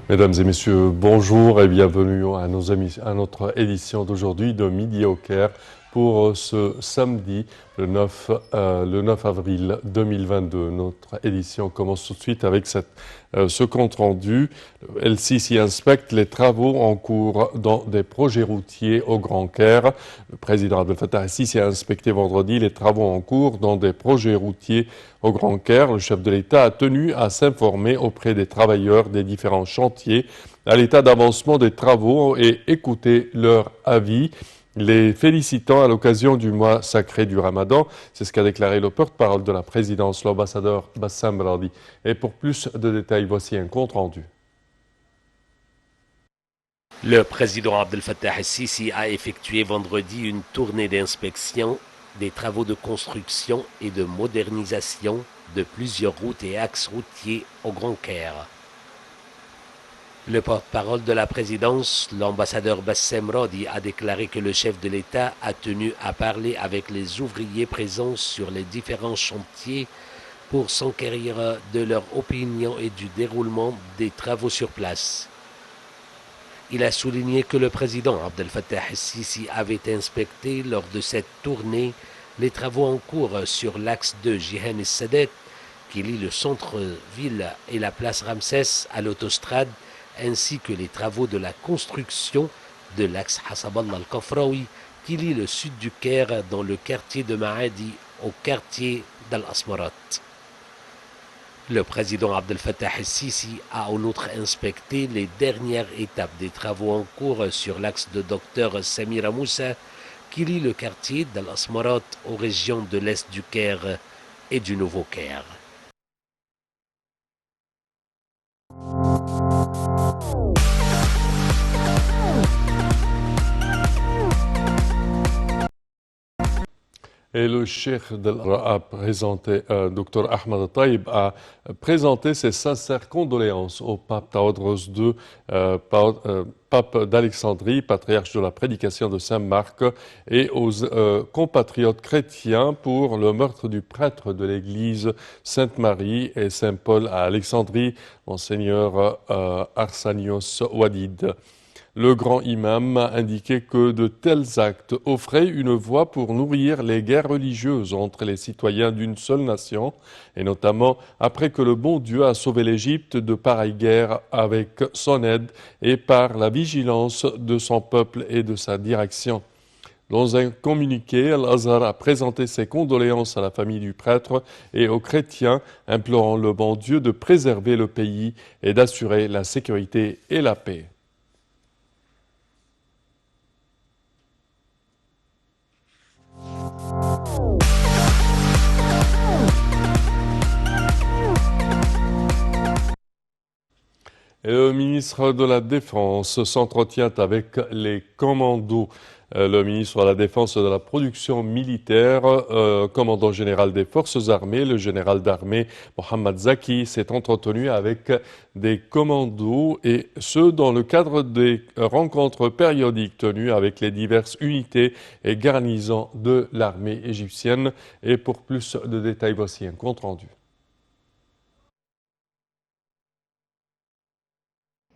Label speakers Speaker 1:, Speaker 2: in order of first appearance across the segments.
Speaker 1: Mesdames et messieurs, bonjour et bienvenue à notre édition d'aujourd'hui de Midi au Caire pour ce samedi, le 9 avril 2022. Notre édition commence tout de suite avec ce compte rendu. El-Sisi inspecte les travaux en cours dans des projets routiers au Grand Caire. Le président Abdel Fattah el-Sisi a inspecté vendredi les travaux en cours dans des projets routiers au Grand Caire. Le chef de l'État a tenu à s'informer auprès des travailleurs des différents chantiers à l'état d'avancement des travaux et écouter leur avis, les félicitant à l'occasion du mois sacré du Ramadan. C'est ce qu'a déclaré le porte-parole de la présidence, l'ambassadeur Bassam Radi. Et pour plus de détails, voici un compte rendu.
Speaker 2: Le président Abdel Fattah el-Sisi a effectué vendredi une tournée d'inspection des travaux de construction et de modernisation de plusieurs routes et axes routiers au Grand Caire. Le porte-parole de la présidence, l'ambassadeur Bassem Radi, a déclaré que le chef de l'État a tenu à parler avec les ouvriers présents sur les différents chantiers pour s'enquérir de leur opinion et du déroulement des travaux sur place. Il a souligné que le président Abdel Fattah el-Sisi avait inspecté lors de cette tournée les travaux en cours sur l'axe de Jihan el-Sadet qui lie le centre-ville et la place Ramsès à l'autostrade, ainsi que les travaux de la construction de l'axe Hassaballah al-Kafraoui qui lie le sud du Caire dans le quartier de Maadi au quartier d'Al-Asmarat. Le président Abdel Fattah el-Sisi a en outre inspecté les dernières étapes des travaux en cours sur l'axe de Dr Samira Moussa qui lie le quartier d'Al-Asmarat aux régions de l'est du Caire et du Nouveau Caire.
Speaker 1: Et le cheikh a présenté, Dr Ahmed Taïb a présenté ses sincères condoléances au pape Théodore II, pape d'Alexandrie, patriarche de la prédication de Saint-Marc, et aux compatriotes chrétiens pour le meurtre du prêtre de l'église Sainte-Marie et Saint-Paul à Alexandrie, monseigneur Arsanios Wadid. Le grand imam a indiqué que de tels actes offraient une voie pour nourrir les guerres religieuses entre les citoyens d'une seule nation, et notamment après que le bon Dieu a sauvé l'Égypte de pareilles guerres avec son aide et par la vigilance de son peuple et de sa direction. Dans un communiqué, Al-Azhar a présenté ses condoléances à la famille du prêtre et aux chrétiens, implorant le bon Dieu de préserver le pays et d'assurer la sécurité et la paix. Et le ministre de la Défense s'entretient avec les commandos. Le ministre de la Défense et de la Production militaire, commandant général des Forces armées, le général d'armée Mohamed Zaki, s'est entretenu avec des commandos et ce dans le cadre des rencontres périodiques tenues avec les diverses unités et garnisons de l'armée égyptienne. Et pour plus de détails, voici un compte rendu.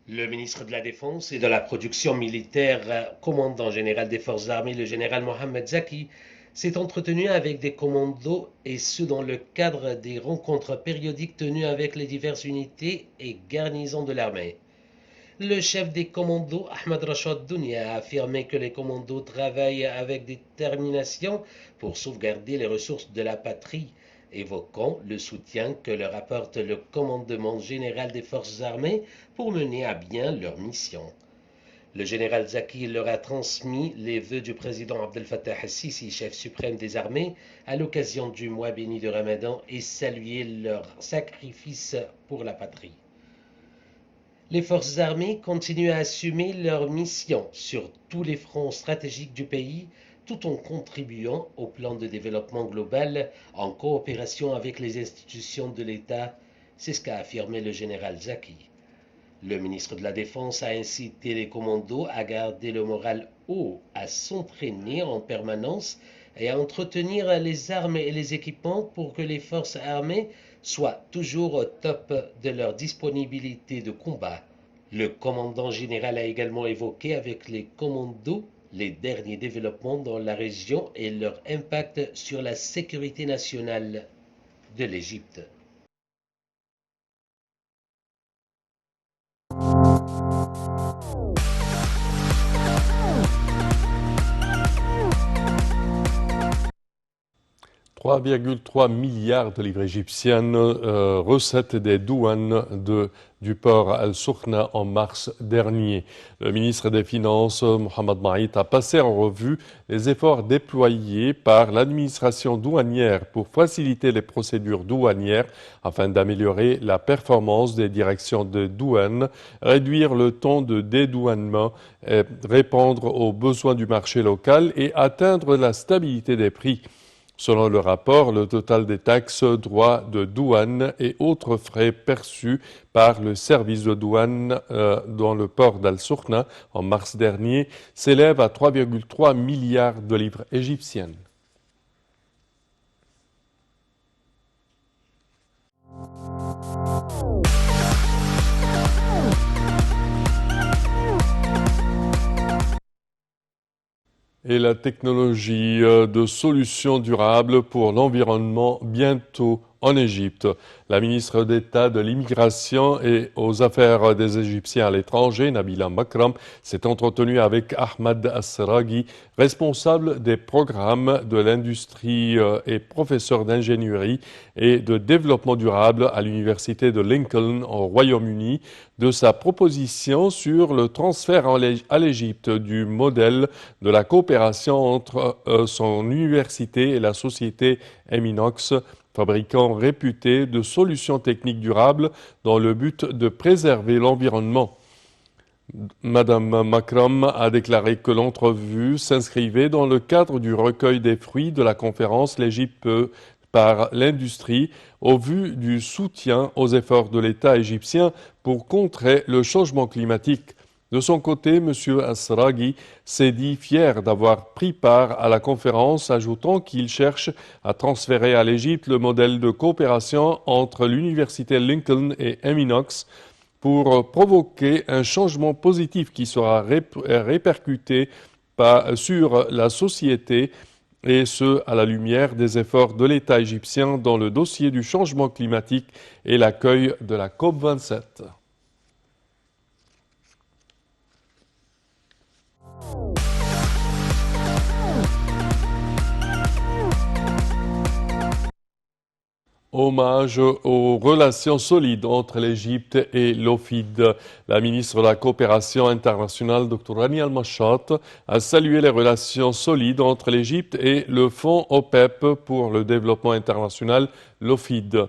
Speaker 2: Le ministre de la Défense et de la Production militaire, commandant général des Forces armées, le général Mohamed Zaki, s'est entretenu avec des commandos et ce dans le cadre des rencontres périodiques tenues avec les diverses unités et garnisons de l'armée. Le chef des commandos, Ahmed Rachad Dounia, a affirmé que les commandos travaillent avec détermination pour sauvegarder les ressources de la patrie, évoquant le soutien que leur apporte le commandement général des forces armées pour mener à bien leur mission. Le général Zaki leur a transmis les vœux du président Abdel Fattah el-Sisi, chef suprême des armées, à l'occasion du mois béni de Ramadan et salué leur sacrifice pour la patrie. Les forces armées continuent à assumer leur mission sur tous les fronts stratégiques du pays tout en contribuant au plan de développement global en coopération avec les institutions de l'État, c'est ce qu'a affirmé le général Zaki. Le ministre de la Défense a incité les commandos à garder le moral haut, à s'entraîner en permanence et à entretenir les armes et les équipements pour que les forces armées soient toujours au top de leur disponibilité de combat. Le commandant général a également évoqué avec les commandos les derniers développements dans la région et leur impact sur la sécurité nationale de l'Égypte.
Speaker 1: 3,3 milliards de livres égyptiennes, recettes des douanes du port Al-Soukhna en mars dernier. Le ministre des Finances, Mohamed Maït, a passé en revue les efforts déployés par l'administration douanière pour faciliter les procédures douanières afin d'améliorer la performance des directions de douane, réduire le temps de dédouanement, répondre aux besoins du marché local et atteindre la stabilité des prix. Selon le rapport, le total des taxes, droits de douane et autres frais perçus par le service de douane dans le port d'Al-Soukhna en mars dernier s'élève à 3,3 milliards de livres égyptiennes. Et la technologie de solutions durables pour l'environnement bientôt en Égypte. La ministre d'État de l'Immigration et aux Affaires des Égyptiens à l'étranger, Nabila Makram, s'est entretenue avec Ahmad Asraghi, responsable des programmes de l'industrie et professeur d'ingénierie et de développement durable à l'université de Lincoln au Royaume-Uni, de sa proposition sur le transfert à l'Égypte du modèle de la coopération entre son université et la société Eminox, fabricant réputé de solutions techniques durables dans le but de préserver l'environnement. Madame Makram a déclaré que l'entrevue s'inscrivait dans le cadre du recueil des fruits de la conférence L'Égypte par l'industrie au vu du soutien aux efforts de l'État égyptien pour contrer le changement climatique. De son côté, M. Asraghi s'est dit fier d'avoir pris part à la conférence, ajoutant qu'il cherche à transférer à l'Égypte le modèle de coopération entre l'université Lincoln et Eminox pour provoquer un changement positif qui sera répercuté sur la société, et ce, à la lumière des efforts de l'État égyptien dans le dossier du changement climatique et l'accueil de la COP27. Hommage aux relations solides entre l'Égypte et l'OFID. La ministre de la Coopération internationale, Dr Rani Al-Mashat, a salué les relations solides entre l'Égypte et le Fonds OPEP pour le développement international, l'OFID.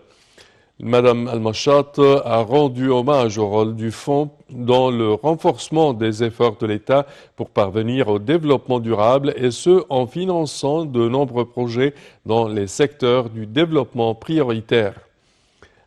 Speaker 1: Madame Al-Mashat a rendu hommage au rôle du Fonds dans le renforcement des efforts de l'État pour parvenir au développement durable, et ce en finançant de nombreux projets dans les secteurs du développement prioritaire.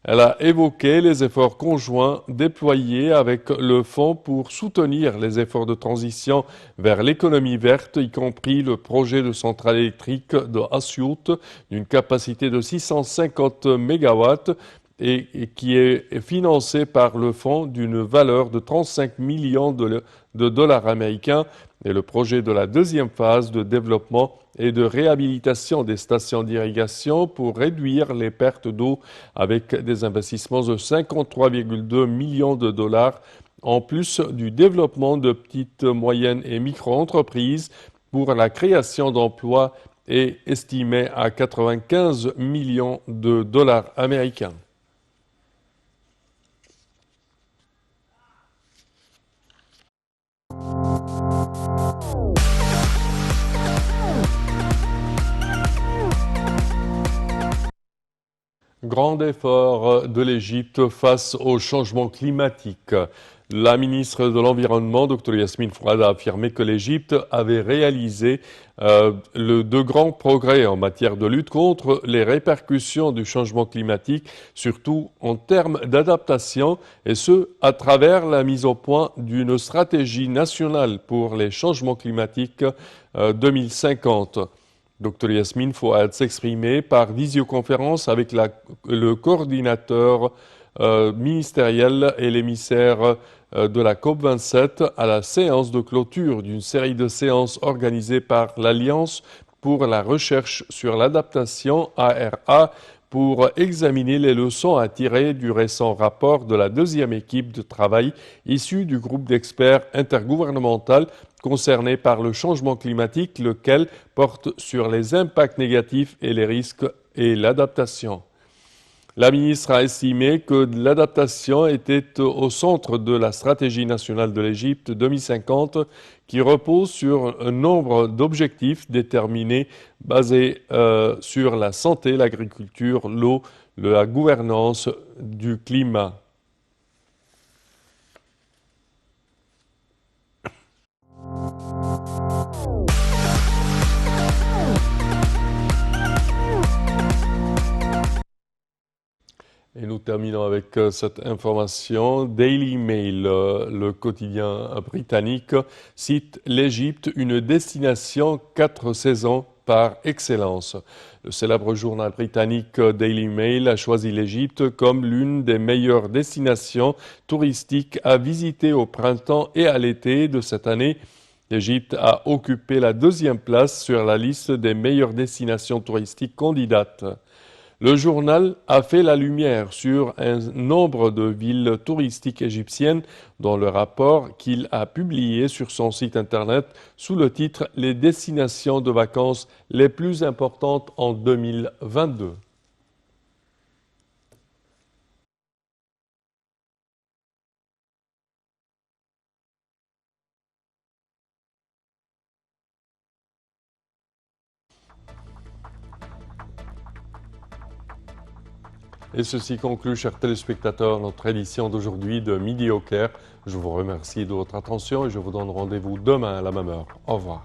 Speaker 1: Elle a évoqué les efforts conjoints déployés avec le Fonds pour soutenir les efforts de transition vers l'économie verte, y compris le projet de centrale électrique de Asyut d'une capacité de 650 MW et qui est financé par le Fonds d'une valeur de 35 millions de dollars américains, et le projet de la deuxième phase de développement et de réhabilitation des stations d'irrigation pour réduire les pertes d'eau avec des investissements de 53,2 millions de dollars, en plus du développement de petites, moyennes et micro-entreprises pour la création d'emplois, est estimé à 95 millions de dollars américains. Grand effort de l'Égypte face au changement climatique. La ministre de l'Environnement, Dr Yasmine Fouad, a affirmé que l'Égypte avait réalisé de grands progrès en matière de lutte contre les répercussions du changement climatique, surtout en termes d'adaptation, et ce, à travers la mise au point d'une stratégie nationale pour les changements climatiques 2050. Dr Yasmine Fouad s'exprimait par visioconférence avec le coordinateur ministériel et l'émissaire de la COP27 à la séance de clôture d'une série de séances organisées par l'Alliance pour la recherche sur l'adaptation ARA pour examiner les leçons à tirer du récent rapport de la deuxième équipe de travail issue du groupe d'experts intergouvernemental concerné par le changement climatique, lequel porte sur les impacts négatifs et les risques et l'adaptation. La ministre a estimé que l'adaptation était au centre de la stratégie nationale de l'Égypte 2050 qui repose sur un nombre d'objectifs déterminés basés sur la santé, l'agriculture, l'eau, la gouvernance du climat. Et nous terminons avec cette information. Daily Mail, le quotidien britannique, cite l'Égypte, une destination 4 saisons par excellence. Le célèbre journal britannique Daily Mail a choisi l'Égypte comme l'une des meilleures destinations touristiques à visiter au printemps et à l'été de cette année. L'Égypte a occupé la 2e place sur la liste des meilleures destinations touristiques candidates. Le journal a fait la lumière sur un nombre de villes touristiques égyptiennes dans le rapport qu'il a publié sur son site internet sous le titre « Les destinations de vacances les plus importantes en 2022 ». Et ceci conclut, chers téléspectateurs, notre édition d'aujourd'hui de Midi au Caire. Je vous remercie de votre attention et je vous donne rendez-vous demain à la même heure. Au revoir.